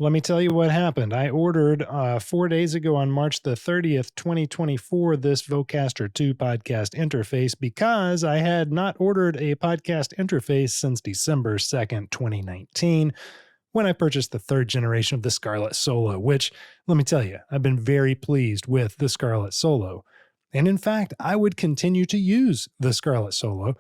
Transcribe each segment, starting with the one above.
Let me tell you what happened. I ordered 4 days ago on March the 30th, 2024, this Vocaster 2 podcast interface because I had not ordered a podcast interface since December 2nd, 2019, when I purchased the third generation of the Scarlett Solo, which, let me tell you, I've been very pleased with the Scarlett Solo. And in fact, I would continue to use the Scarlett Solo.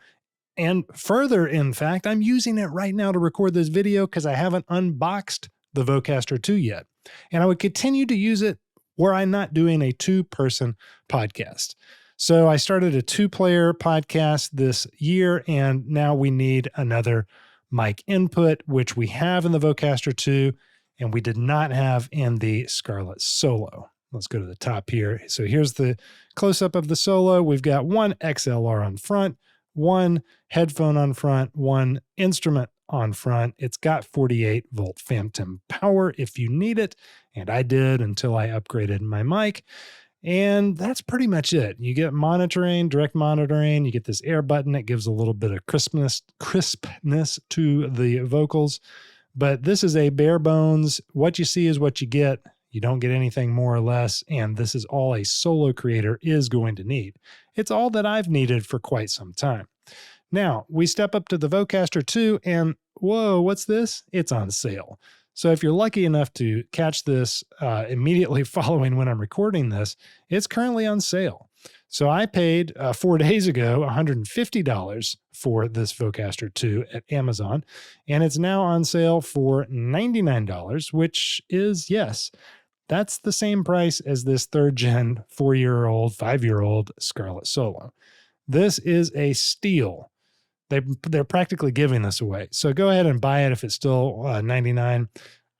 And further, in fact, I'm using it right now to record this video because I haven't unboxed the Vocaster 2 yet. And I would continue to use it were I not doing a two-person podcast. So I started a two-player podcast this year, and now we need another mic input, which we have in the Vocaster 2, and we did not have in the Scarlett Solo. Let's go to the top here. So here's the close-up of the Solo. We've got one XLR on front, one headphone on front, one instrument on front. It's got 48 volt phantom power if you need it, and I did until I upgraded my mic. And that's pretty much it. You get monitoring, direct monitoring, you get this air button. It gives a little bit of crispness to the vocals, but this is a bare bones. What you see is what you get. You don't get anything more or less, and this is all a solo creator is going to need. It's all that I've needed for quite some time. Now, we step up to the Vocaster 2, and whoa, what's this? It's on sale. So if you're lucky enough to catch this immediately following when I'm recording this, it's currently on sale. So I paid 4 days ago $150 for this Vocaster 2 at Amazon, and it's now on sale for $99, which is, yes, that's the same price as this third gen 4-year-old, 5-year-old Scarlett Solo. This is a steal. They're practically giving this away. So go ahead and buy it if it's still $99.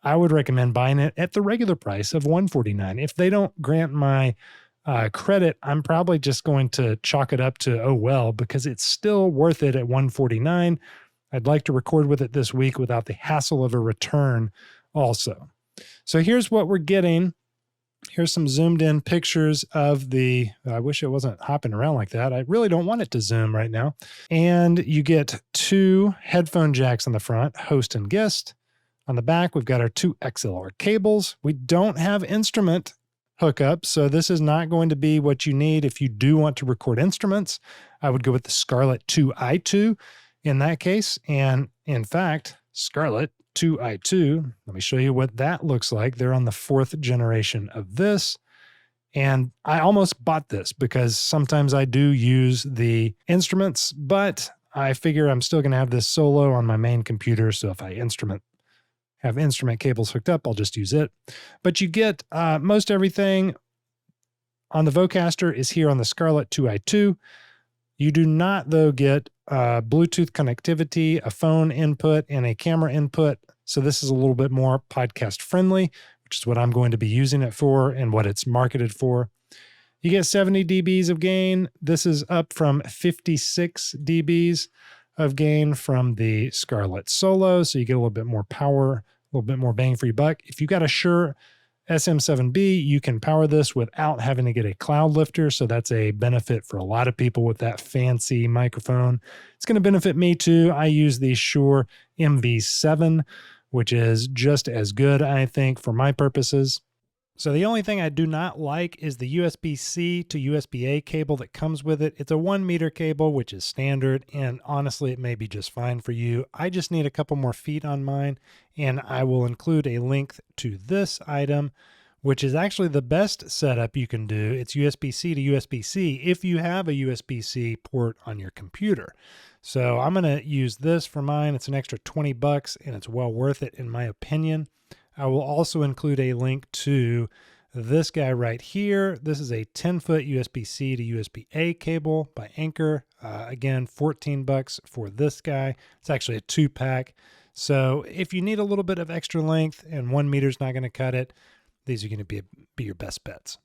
I would recommend buying it at the regular price of $149. If they don't grant my credit, I'm probably just going to chalk it up to, oh, well, because it's still worth it at $149. I'd like to record with it this week without the hassle of a return also. So here's what we're getting. Here's some zoomed in pictures of the, I wish it wasn't hopping around like that. I really don't want it to zoom right now. And you get 2 headphone jacks on the front, host and guest. On the back, we've got our 2 XLR cables. We don't have instrument hookup, so this is not going to be what you need if you do want to record instruments. I would go with the Scarlett 2i2 in that case. And in fact, Scarlett 2i2, let me show you what that looks like. They're on the 4th generation of this. And I almost bought this because sometimes I do use the instruments, but I figure I'm still going to have this Solo on my main computer. So if I have instrument cables hooked up, I'll just use it. But you get most everything on the Vocaster is here on the Scarlett 2i2. You do not, though, get Bluetooth connectivity, a phone input, and a camera input. So this is a little bit more podcast friendly, which is what I'm going to be using it for and what it's marketed for. You get 70 dBs of gain. This is up from 56 dBs of gain from the Scarlett Solo. So you get a little bit more power, a little bit more bang for your buck. If you've got a Shure SM7B, you can power this without having to get a cloud lifter. So that's a benefit for a lot of people with that fancy microphone. It's going to benefit me too. I use the Shure MV7, which is just as good, I think, for my purposes. So the only thing I do not like is the USB-C to USB-A cable that comes with it. It's a 1 meter cable, which is standard, and honestly, it may be just fine for you. I just need a couple more feet on mine, and I will include a link to this item, which is actually the best setup you can do. It's USB-C to USB-C if you have a USB-C port on your computer. So I'm going to use this for mine. It's an extra $20, and it's well worth it in my opinion. I will also include a link to this guy right here. This is a 10-foot USB-C to USB-A cable by Anker. Again, $14 for this guy. It's actually a 2-pack. So if you need a little bit of extra length and 1 meter's not going to cut it, these are going to be your best bets.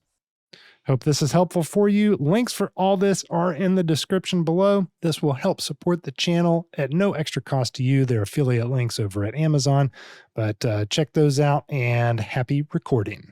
Hope this is helpful for you. Links for all this are in the description below. This will help support the channel at no extra cost to you. They're affiliate links over at Amazon, but check those out and happy recording.